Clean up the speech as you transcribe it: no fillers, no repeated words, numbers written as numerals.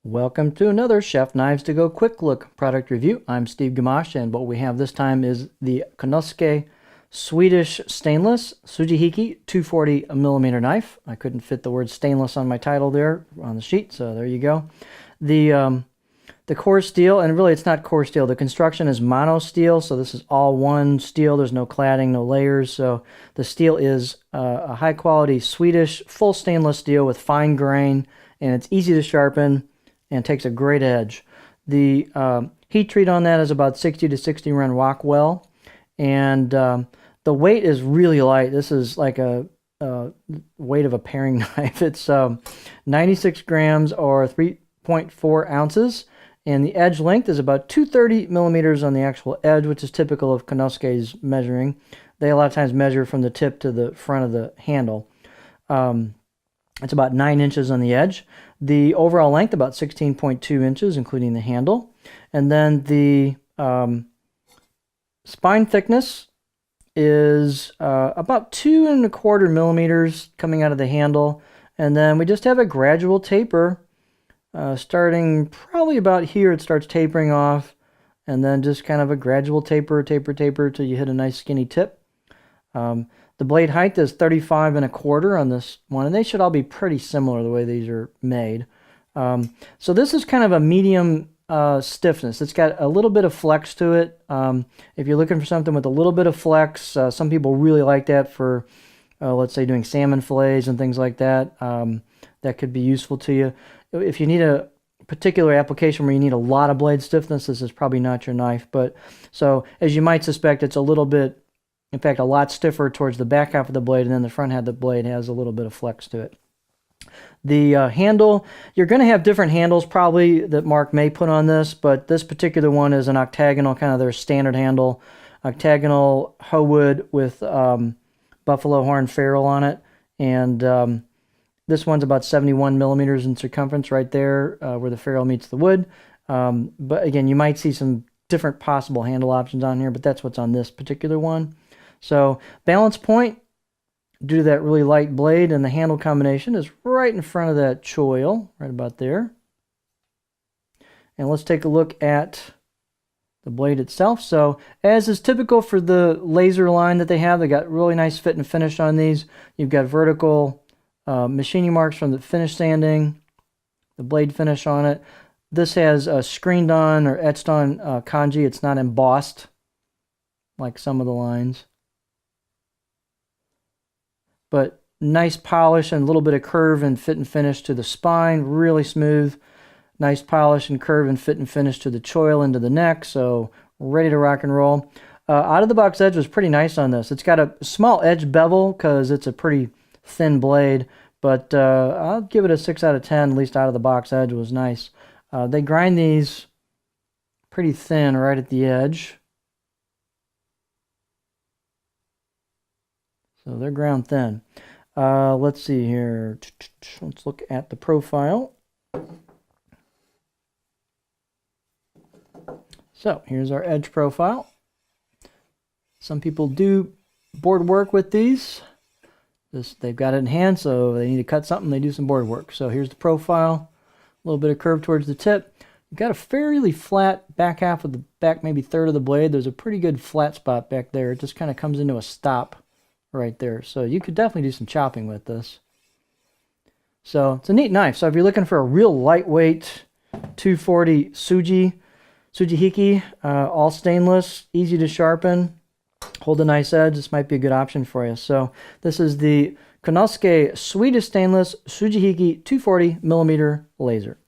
Welcome to another Chef Knives to Go Quick Look product review. I'm Steve Gamache, and what we have this time is the Konosuke Swedish stainless Sujihiki 240 millimeter knife. I couldn't fit the word stainless on my title there on the sheet, so there you go. The core steel, and really it's not core steel, the construction is mono steel, so this is all one steel. There's no cladding, no layers, so the steel is a high quality Swedish full stainless steel with fine grain, and it's easy to sharpen and takes a great edge. The heat treat on that is about 60 to 60 run Rockwell, and the weight is really light. This is like a weight of a paring knife. It's 96 grams or 3.4 ounces, and the edge length is about 230 millimeters on the actual edge, which is typical of Konosuke's measuring. They a lot of times measure from the tip to the front of the handle. It's about 9 inches on the edge. The overall length about 16.2 inches, including the handle. And then the spine thickness is about 2¼ millimeters coming out of the handle. And then we just have a gradual taper starting probably about here. It starts tapering off, and then just kind of a gradual taper till you hit a nice skinny tip. The blade height is 35¼ on this one, and they should all be pretty similar the way these are made. So this is kind of a medium stiffness. It's got a little bit of flex to it. If you're looking for something with a little bit of flex, some people really like that for, let's say, doing salmon fillets and things like that. That could be useful to you. If you need a particular application where you need a lot of blade stiffness, this is probably not your knife. But so, as you might suspect, it's a little bit, in fact, a lot stiffer towards the back half of the blade, and then the front half of the blade has a little bit of flex to it. The handle, you're going to have different handles probably that Mark may put on this, but this particular one is an octagonal, kind of their standard handle, octagonal hoe wood with buffalo horn ferrule on it, and this one's about 71 millimeters in circumference right there where the ferrule meets the wood. But again, you might see some different possible handle options on here, but that's what's on this particular one. So balance point, due to that really light blade and the handle combination, is right in front of that choil, right about there. And let's take a look at the blade itself. So as is typical for the laser line that they have, they got really nice fit and finish on these. You've got vertical machining marks from the finish sanding, the blade finish on it. This has screened on or etched on kanji. It's not embossed like some of the lines. But nice polish and a little bit of curve and fit and finish to the spine, really smooth. Nice polish and curve and fit and finish to the choil into the neck, so ready to rock and roll. Out of the box edge was pretty nice on this. It's got a small edge bevel because it's a pretty thin blade, but I'll give it a 6 out of 10, at least out of the box edge was nice. They grind these pretty thin right at the edge. So they're ground thin. Let's see here. Let's look at the profile. So here's our edge profile. Some people do board work with these. They've got it in hand, so they need to cut something, they do some board work. So here's the profile. A little bit of curve towards the tip. You've got a fairly flat back half of the back, maybe third of the blade. There's a pretty good flat spot back there. It just kind of comes into a stop right there. So you could definitely do some chopping with this. So it's a neat knife. So if you're looking for a real lightweight 240 Sujihiki, all stainless, easy to sharpen, hold a nice edge, this might be a good option for you. So this is the Konosuke Swedish stainless Sujihiki 240 millimeter laser.